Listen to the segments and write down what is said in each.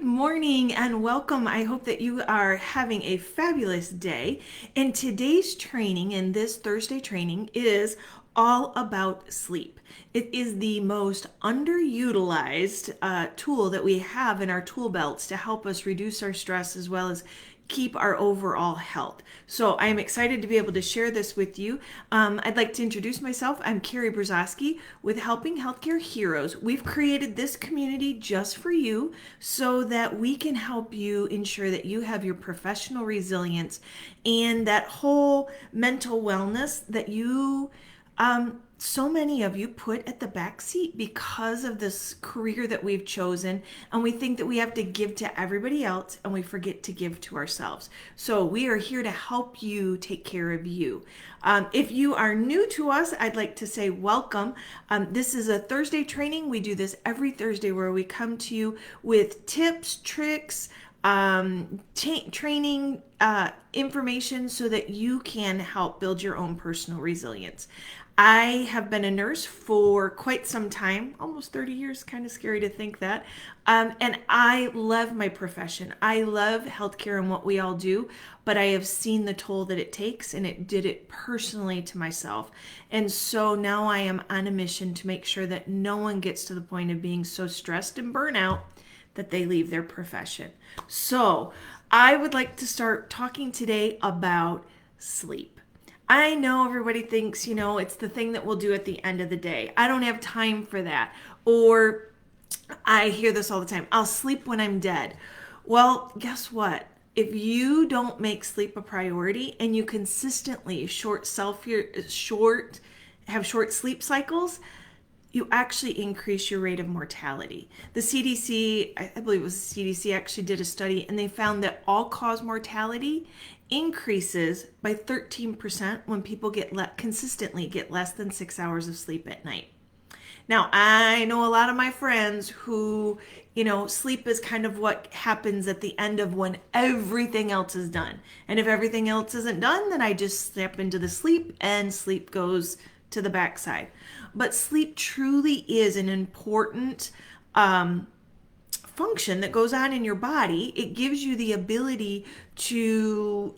morning and welcome. I hope that you are having a fabulous day. And today's training and this Thursday training is all about sleep. It is the most underutilized tool that we have in our tool belts to help us reduce our stress as well as keep our overall health. So I am excited to be able to share this with you. I'd like to introduce myself. I'm Karrie Brazaski with Helping Healthcare Heroes. We've created this community just for you so that we can help you ensure that you have your professional resilience and that whole mental wellness that so many of you put at the back seat because of this career that we've chosen, and we think that we have to give to everybody else and we forget to give to ourselves. So we are here to help you take care of you. If you are new to us, I'd like to say welcome. This is a Thursday training. We do this every Thursday where we come to you with tips, tricks, training information so that you can help build your own personal resilience. I have been a nurse for quite some time, almost 30 years, kind of scary to think that. And I love my profession. I love healthcare and what we all do, but I have seen the toll that it takes, and it did it personally to myself. And so now I am on a mission to make sure that no one gets to the point of being so stressed and burnout that they leave their profession. So I would like to start talking today about sleep. I know everybody thinks, it's the thing that we'll do at the end of the day. I don't have time for that. Or I hear this all the time. I'll sleep when I'm dead. Well, guess what? If you don't make sleep a priority and you consistently have short sleep cycles, you actually increase your rate of mortality. The CDC, I believe it was the CDC, actually did a study, and they found that all-cause mortality increases by 13% when people consistently get less than 6 hours of sleep at night. Now, I know a lot of my friends who, sleep is kind of what happens at the end of when everything else is done. And if everything else isn't done, then I just step into the sleep and sleep goes to the backside. But sleep truly is an important function that goes on in your body. It gives you the ability to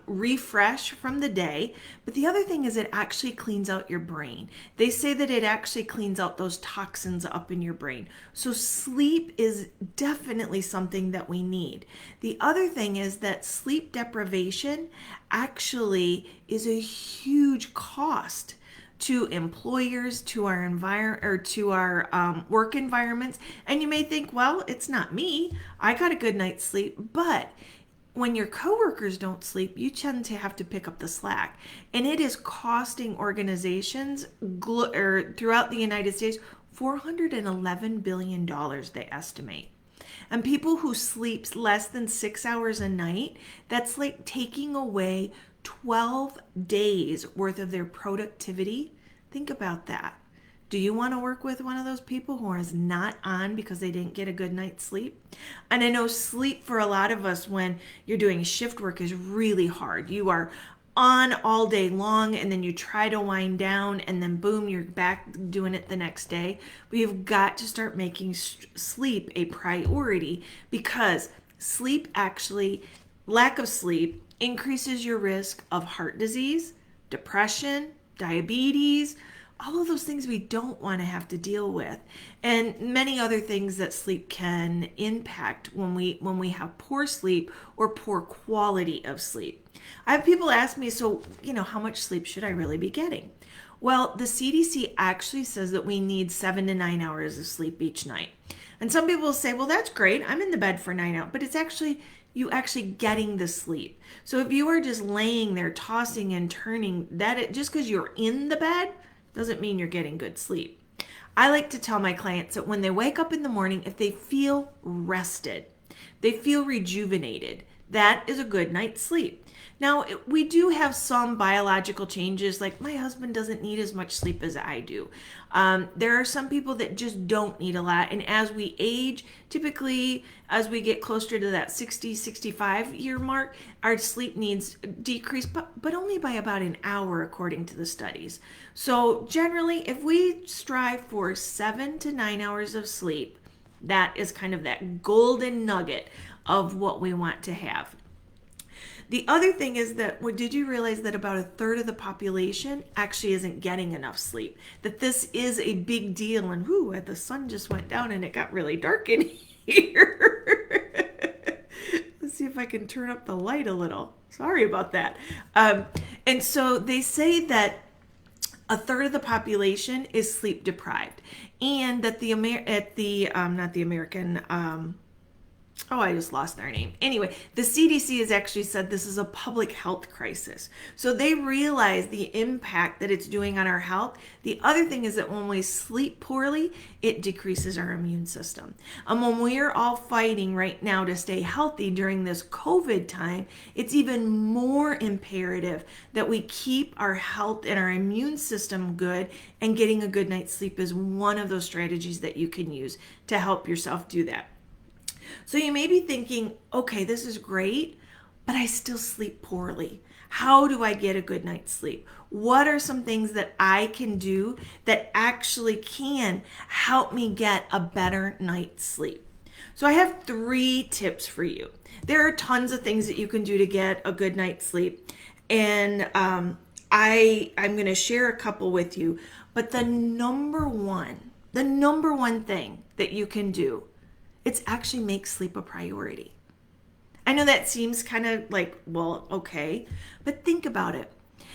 refresh from the day. But the other thing is it actually cleans out your brain. They say that it actually cleans out those toxins up in your brain. So sleep is definitely something that we need. The other thing is that sleep deprivation actually is a huge cost to employers, to our environment, or to our work environments. And you may think, well, it's not me. I got a good night's sleep. But when your coworkers don't sleep, you tend to have to pick up the slack. And it is costing organizations throughout the United States $411 billion, they estimate. And people who sleep less than 6 hours a night, that's like taking away 12 days worth of their productivity. Think about that. Do you want to work with one of those people who is not on because they didn't get a good night's sleep? And I know sleep for a lot of us when you're doing shift work is really hard. You are on all day long and then you try to wind down and then boom, you're back doing it the next day. But you've got to start making sleep a priority because lack of sleep increases your risk of heart disease, depression, diabetes, all of those things we don't want to have to deal with, and many other things that sleep can impact when we have poor sleep or poor quality of sleep. I have people ask me, so, how much sleep should I really be getting? Well, the CDC actually says that we need 7 to 9 hours of sleep each night. And some people will say, well, that's great. I'm in the bed for 9 hours, but it's actually you actually getting the sleep. So if you are just laying there tossing and turning, just because you're in the bed doesn't mean you're getting good sleep. I like to tell my clients that when they wake up in the morning, if they feel rested, they feel rejuvenated, that is a good night's sleep. Now, we do have some biological changes, like my husband doesn't need as much sleep as I do. There are some people that just don't need a lot. And as we age, typically as we get closer to that 60, 65 year mark, our sleep needs decrease, but only by about an hour according to the studies. So generally, if we strive for 7 to 9 hours of sleep, That is kind of that golden nugget of what we want to have. The other thing is that, well, did you realize that about a third of the population actually isn't getting enough sleep? That this is a big deal, and whoo, the sun just went down and it got really dark in here. Let's see if I can turn up the light a little. Sorry about that. And so they say that a third of the population is sleep deprived, and that not the American, I just lost their name. Anyway, the CDC has actually said this is a public health crisis. So they realize the impact that it's doing on our health. The other thing is that when we sleep poorly, it decreases our immune system. And when we're all fighting right now to stay healthy during this COVID time, it's even more imperative that we keep our health and our immune system good, and getting a good night's sleep is one of those strategies that you can use to help yourself do that. So you may be thinking, okay, this is great, but I still sleep poorly. How do I get a good night's sleep? What are some things that I can do that actually can help me get a better night's sleep? So I have 3 tips for you. There are tons of things that you can do to get a good night's sleep, and I'm going to share a couple with you. But the number one thing that you can do, it's actually make sleep a priority. I know that seems kind of like, well, okay, but think about it.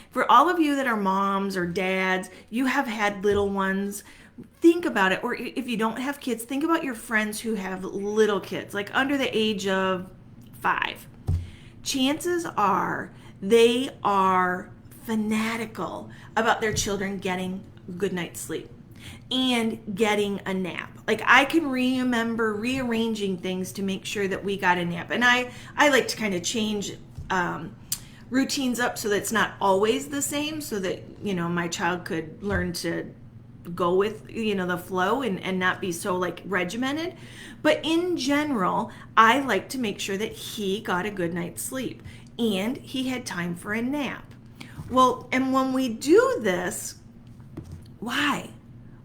For all of you that are moms or dads, you have had little ones, think about it. Or if you don't have kids, think about your friends who have little kids, like under the age of 5. Chances are they are fanatical about their children getting a good night's sleep and getting a nap. Like, I can remember rearranging things to make sure that we got a nap. And I like to kind of change routines up so that it's not always the same, so that, my child could learn to go with, the flow and not be so like regimented. But in general, I like to make sure that he got a good night's sleep and he had time for a nap. Well, and when we do this, why?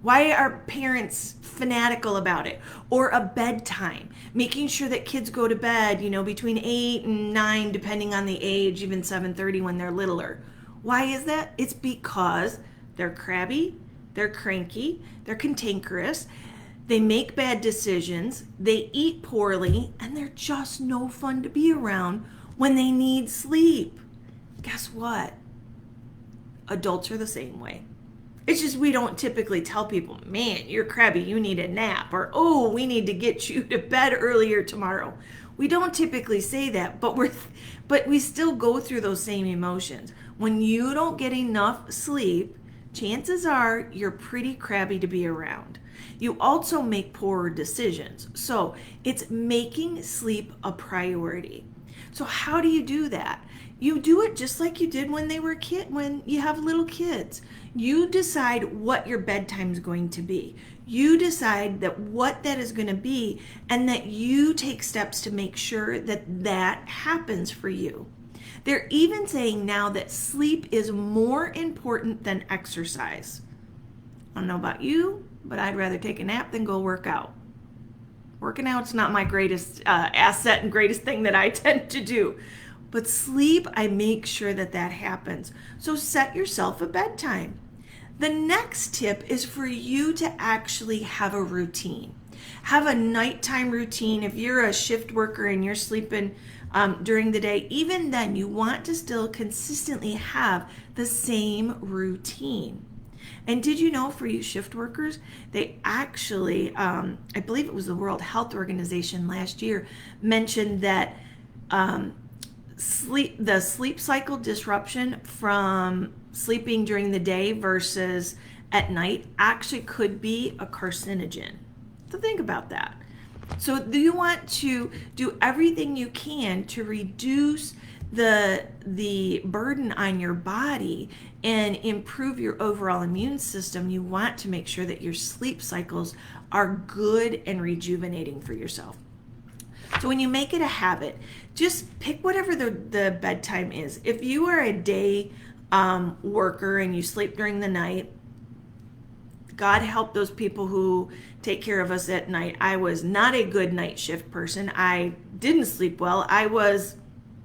Why are parents fanatical about it? Or a bedtime, making sure that kids go to bed, between 8 and 9, depending on the age, even 7:30 when they're littler. Why is that? It's because they're crabby, they're cranky, they're cantankerous, they make bad decisions, they eat poorly, and they're just no fun to be around when they need sleep. Guess what? Adults are the same way. It's just we don't typically tell people, man, you're crabby, you need a nap, or, oh, we need to get you to bed earlier tomorrow. We don't typically say that, but we still go through those same emotions. When you don't get enough sleep, chances are you're pretty crabby to be around. You also make poorer decisions. So it's making sleep a priority. So how do you do that? You do it just like you did when when you have little kids. You decide what your bedtime is going to be. You decide that what that is going to be, and that you take steps to make sure that that happens for you. They're even saying now that sleep is more important than exercise. I don't know about you, but I'd rather take a nap than go work out. Working out's not my greatest asset and greatest thing that I tend to do. But sleep, I make sure that happens. So set yourself a bedtime. The next tip is for you to actually have a routine. Have a nighttime routine. If you're a shift worker and you're sleeping during the day, even then you want to still consistently have the same routine. And did you know, for you shift workers, they actually, I believe it was the World Health Organization last year, mentioned that the sleep cycle disruption from sleeping during the day versus at night actually could be a carcinogen. So think about that. So do you want to do everything you can to reduce the burden on your body and improve your overall immune system? You want to make sure that your sleep cycles are good and rejuvenating for yourself. So when you make it a habit, just pick whatever the bedtime is. If you are a day worker and you sleep during the night, God help those people who take care of us at night. I was not a good night shift person. I didn't sleep well. I was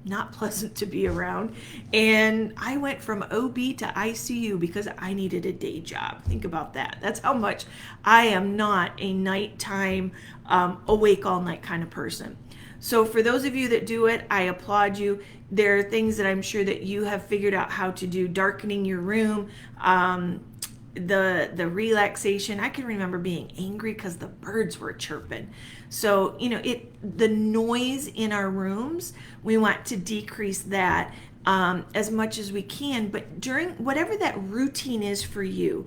not pleasant to be around. And I went from OB to ICU because I needed a day job. Think about that. That's how much I am not a nighttime, awake all night kind of person. So for those of you that do it, I applaud you. There are things that I'm sure that you have figured out how to do, darkening your room, the relaxation. I can remember being angry because the birds were chirping. So the noise in our rooms, we want to decrease that as much as we can. But during whatever that routine is for you,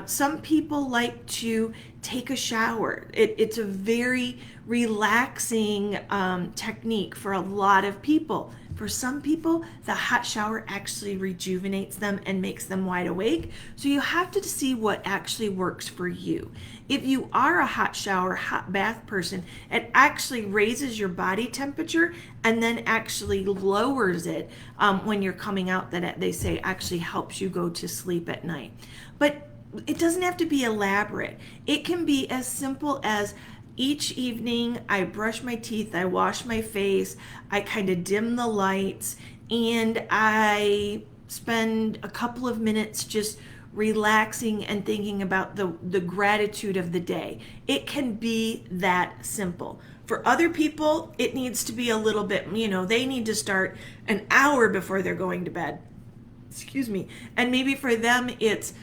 some people like to take a shower. It's a very relaxing technique for a lot of people. For some people, the hot shower actually rejuvenates them and makes them wide awake. So you have to see what actually works for you. If you are a hot shower, hot bath person, it actually raises your body temperature and then actually lowers it when you're coming out. That they say actually helps you go to sleep at night. But it doesn't have to be elaborate. It can be as simple as each evening I brush my teeth, I wash my face, I kind of dim the lights, and I spend a couple of minutes just relaxing and thinking about the gratitude of the day. It can be that simple. For other people, it needs to be a little bit, they need to start an hour before they're going to bed. Excuse me. And maybe for them, it's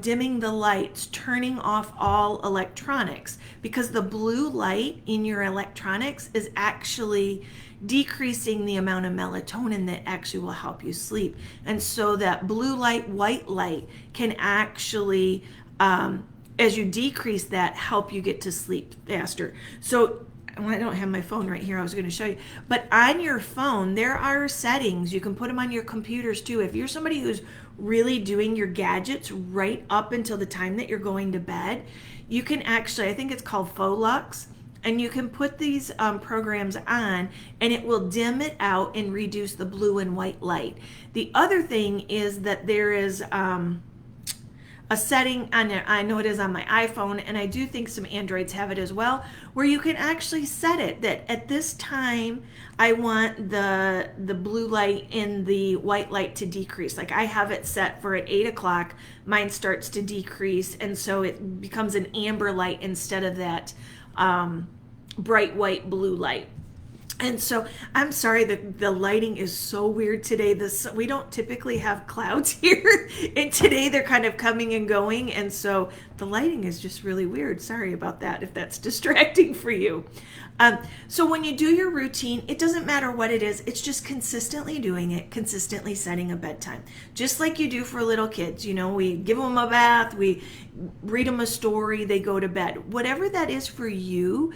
dimming the lights, turning off all electronics, because the blue light in your electronics is actually decreasing the amount of melatonin that actually will help you sleep. And so that blue light, white light can actually, as you decrease that, help you get to sleep faster. So I don't have my phone right here. I was going to show you. But on your phone, there are settings. You can put them on your computers too. If you're somebody who's really doing your gadgets right up until the time that you're going to bed, you can actually, I think it's called Folux, and you can put these programs on and it will dim it out and reduce the blue and white light. The other thing is that there is a setting on it. I know it is on my iPhone, and I do think some Androids have it as well, where you can actually set it that at this time I want the blue light and the white light to decrease. Like I have it set for at 8 o'clock, mine starts to decrease, and so it becomes an amber light instead of that bright white blue light. And so I'm sorry that the lighting is so weird today. We don't typically have clouds here, and today they're kind of coming and going, and so the lighting is just really weird. Sorry about that if that's distracting for you. So when you do your routine, it doesn't matter what it is. It's just consistently doing it, consistently setting a bedtime. Just like you do for little kids. We give them a bath, we read them a story, they go to bed. Whatever that is for you,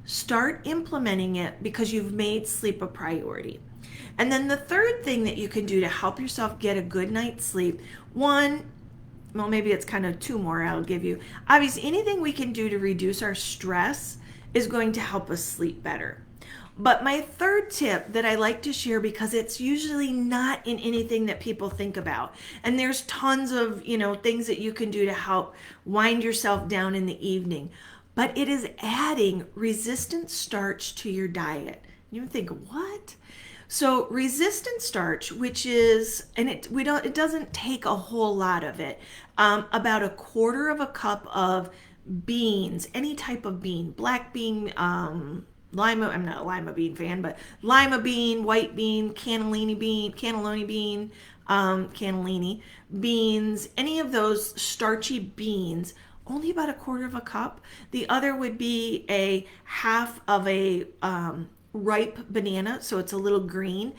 start implementing it because you've made sleep a priority. And then the third thing that you can do to help yourself get a good night's sleep, maybe it's kind of two more I'll give you. Obviously, anything we can do to reduce our stress is going to help us sleep better. But my third tip that I like to share, because it's usually not in anything that people think about, and there's tons of things that you can do to help wind yourself down in the evening, but it is adding resistant starch to your diet. You think, what? So resistant starch, which is, and it doesn't take a whole lot of it, about a quarter of a cup of beans, any type of bean, black bean, lima, I'm not a lima bean fan, but lima bean, white bean, cannellini beans, any of those starchy beans, only about a quarter of a cup. The other would be a half of a ripe banana, so it's a little green,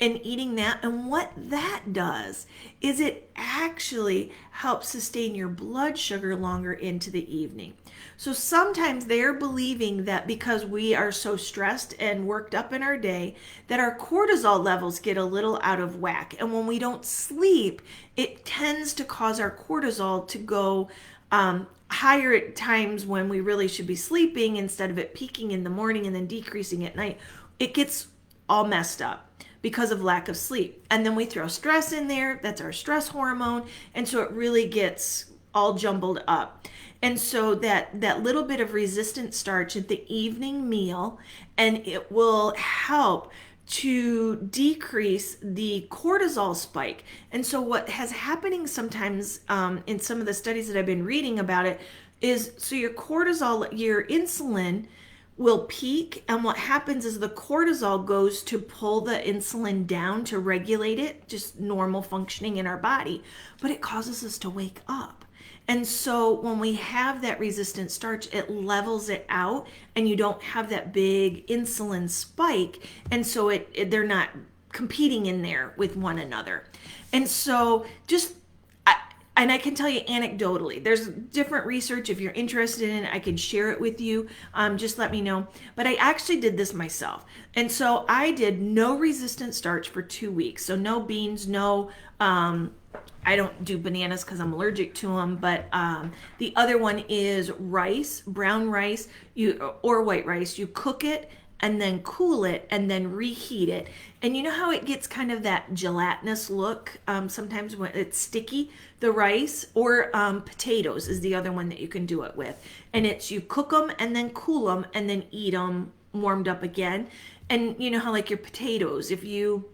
and eating that. And what that does is it actually helps sustain your blood sugar longer into the evening. So sometimes they're believing that because we are so stressed and worked up in our day, that our cortisol levels get a little out of whack. And when we don't sleep, it tends to cause our cortisol to go higher at times when we really should be sleeping, instead of it peaking in the morning and then decreasing at night. It gets all messed up because of lack of sleep. And then we throw stress in there. That's our stress hormone. And so it really gets all jumbled up. And so that little bit of resistant starch at the evening meal, and it will help to decrease the cortisol spike. And so what has happening sometimes in some of the studies that I've been reading about it is, so your cortisol, your insulin will peak, and what happens is the cortisol goes to pull the insulin down to regulate it, just normal functioning in our body, but it causes us to wake up. And so when we have that resistant starch, it levels it out, and you don't have that big insulin spike, and so they're not competing in there with one another. And so and I can tell you anecdotally, there's different research. If you're interested in it, I can share it with you. Just let me know. But I actually did this myself. And so I did no resistant starch for 2 weeks. So no beans, no, I don't do bananas because I'm allergic to them. But the other one is rice, brown rice, or white rice. You cook it and then cool it and then reheat it. And you know how it gets kind of that gelatinous look sometimes when it's sticky? The rice, or potatoes is the other one that you can do it with. And it's, you cook them and then cool them and then eat them warmed up again. And you know how like your potatoes, if you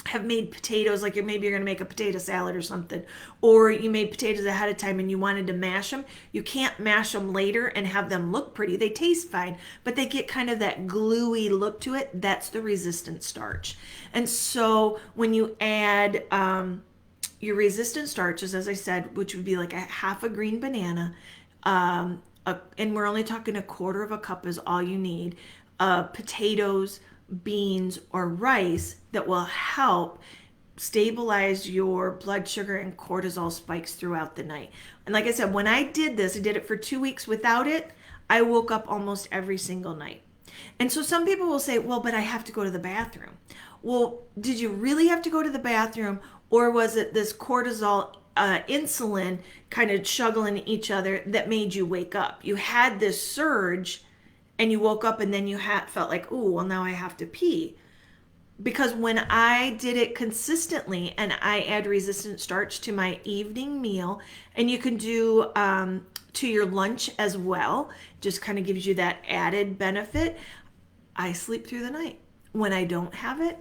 have made potatoes, like maybe you're going to make a potato salad or something, or you made potatoes ahead of time and you wanted to mash them, you can't mash them later and have them look pretty. They taste fine, but they get kind of that gluey look to it. That's the resistant starch. And so when you add your resistant starches, as I said, which would be like a half a green banana, and we're only talking a quarter of a cup is all you need, potatoes, beans, or rice, that will help stabilize your blood sugar and cortisol spikes throughout the night. And like I said, when I did this, I did it for 2 weeks without it, I woke up almost every single night. And so some people will say, well, but I have to go to the bathroom. Well, did you really have to go to the bathroom, or was it this cortisol insulin kind of juggling each other that made you wake up? You had this surge and you woke up, and then you felt like, oh, well, now I have to pee. Because when I did it consistently, and I add resistant starch to my evening meal, and you can do to your lunch as well, just kind of gives you that added benefit, I sleep through the night. When I don't have it,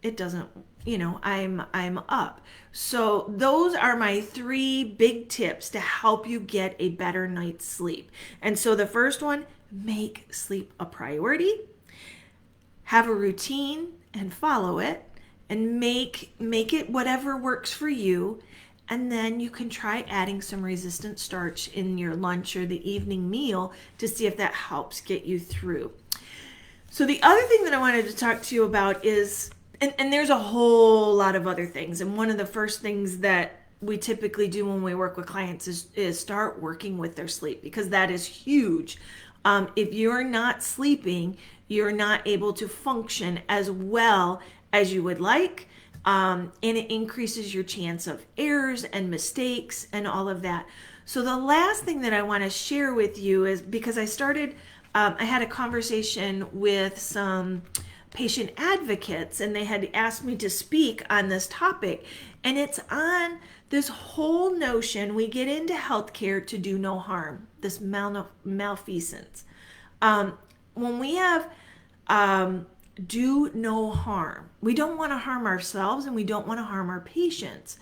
it doesn't, I'm up. So those are my 3 big tips to help you get a better night's sleep. And so the first one, make sleep a priority, have a routine and follow it, and make it whatever works for you. And then you can try adding some resistant starch in your lunch or the evening meal to see if that helps get you through. So the other thing that I wanted to talk to you about is, and there's a whole lot of other things, and one of the first things that we typically do when we work with clients is start working with their sleep, because that is huge. If you're not sleeping, you're not able to function as well as you would like, and it increases your chance of errors and mistakes and all of that. So the last thing that I want to share with you is, because I had a conversation with some patient advocates, and they had asked me to speak on this topic, and it's on this whole notion we get into healthcare to do no harm, this malfeasance. When we have do no harm, we don't want to harm ourselves, and we don't want to harm our patients.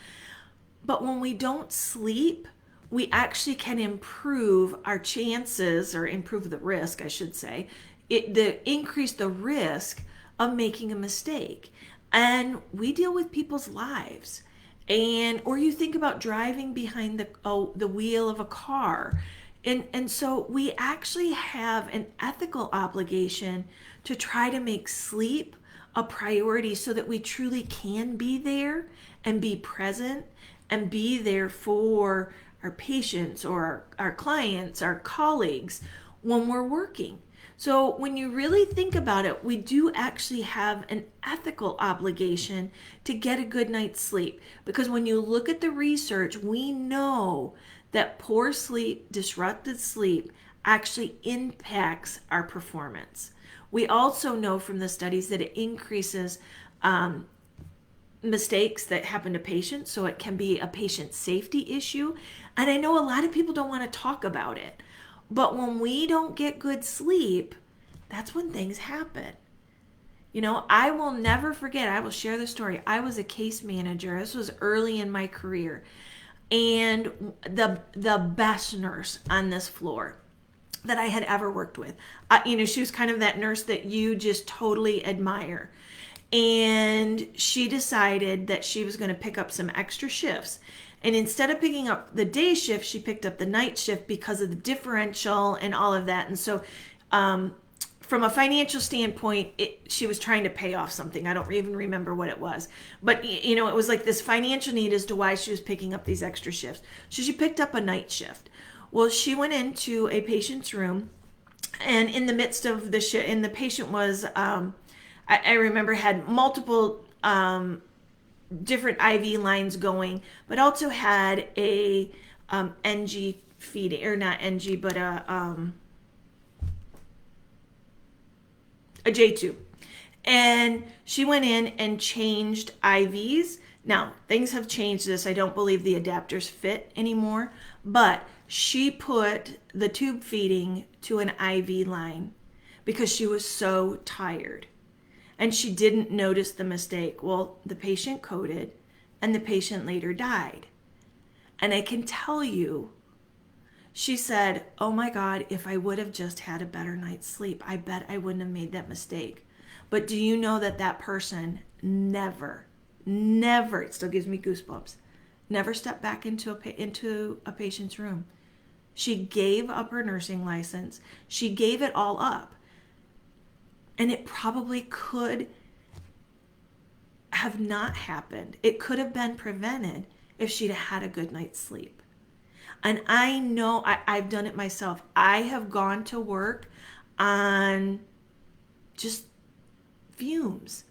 But when we don't sleep, we actually can improve our chances, or improve the risk, I should say, increase the risk of making a mistake. And we deal with people's lives. Or you think about driving behind the wheel of a car. And so we actually have an ethical obligation to try to make sleep a priority, so that we truly can be there and be present and be there for our patients or our clients, our colleagues, when we're working. So when you really think about it, we do actually have an ethical obligation to get a good night's sleep. Because when you look at the research, we know that poor sleep, disrupted sleep, actually impacts our performance. We also know from the studies that it increases mistakes that happen to patients, so it can be a patient safety issue. And I know a lot of people don't want to talk about it, but when we don't get good sleep, that's when things happen. You know, I will never forget, I will share the story. I was a case manager. This was early in my career. And the best nurse on this floor that I had ever worked with. She was kind of that nurse that you just totally admire. And she decided that she was going to pick up some extra shifts. And instead of picking up the day shift, she picked up the night shift because of the differential and all of that. And so, from a financial standpoint, she was trying to pay off something. I don't even remember what it was. But, it was like this financial need as to why she was picking up these extra shifts. So she picked up a night shift. Well, she went into a patient's room, and in the midst of the shift, and the patient was, I remember, had multiple different IV lines going, but also had a NG feeding, or not NG, but a J tube. And she went in and changed IVs. Now, things have changed this. I don't believe the adapters fit anymore, but she put the tube feeding to an IV line because she was so tired. And she didn't notice the mistake. Well, the patient coded, and the patient later died. And I can tell you, she said, "Oh my God, if I would have just had a better night's sleep, I bet I wouldn't have made that mistake." But do you know that that person never, it still gives me goosebumps, never stepped back into a patient's room. She gave up her nursing license. She gave it all up. And it probably could have not happened. It could have been prevented if she'd had a good night's sleep. And I know I've done it myself. I have gone to work on just fumes,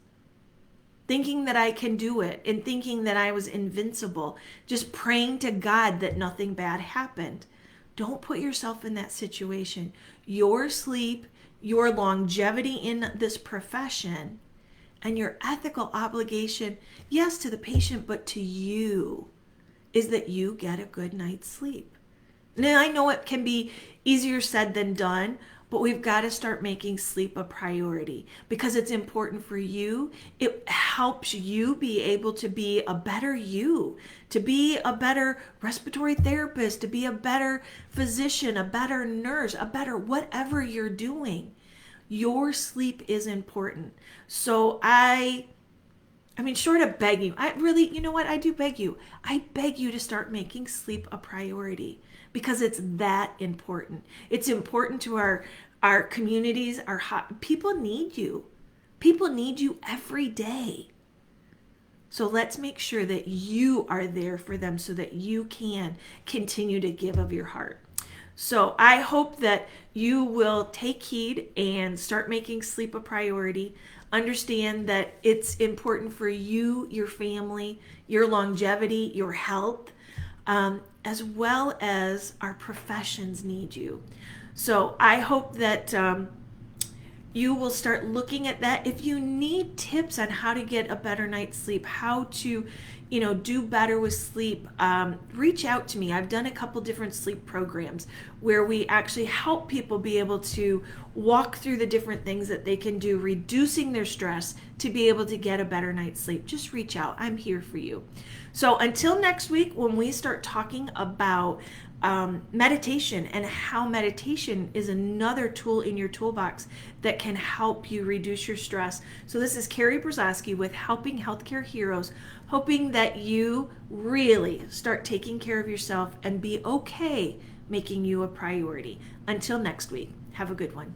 thinking that I can do it and thinking that I was invincible, just praying to God that nothing bad happened. Don't put yourself in that situation. Your sleep, your longevity in this profession, and your ethical obligation, yes, to the patient, but to you, is that you get a good night's sleep. Now, I know it can be easier said than done, but we've got to start making sleep a priority because it's important for you. It helps you be able to be a better you, to be a better respiratory therapist, to be a better physician, a better nurse, a better whatever you're doing. Your sleep is important. So short of begging, I really, you know what? I do beg you. I beg you to start making sleep a priority because it's that important. It's important to our communities, people need you. People need you every day. So let's make sure that you are there for them so that you can continue to give of your heart. So I hope that you will take heed and start making sleep a priority. Understand that it's important for you, your family, your longevity, your health, as well as our professions need you. So I hope that you will start looking at that. If you need tips on how to get a better night's sleep, how to do better with sleep, reach out to me. I've done a couple different sleep programs where we actually help people be able to walk through the different things that they can do, reducing their stress to be able to get a better night's sleep. Just reach out. I'm here for you. So until next week, when we start talking about meditation and how meditation is another tool in your toolbox that can help you reduce your stress. So this is Karrie Brazaski with Helping Healthcare Heroes, hoping that you really start taking care of yourself and be okay making you a priority. Until next week, have a good one.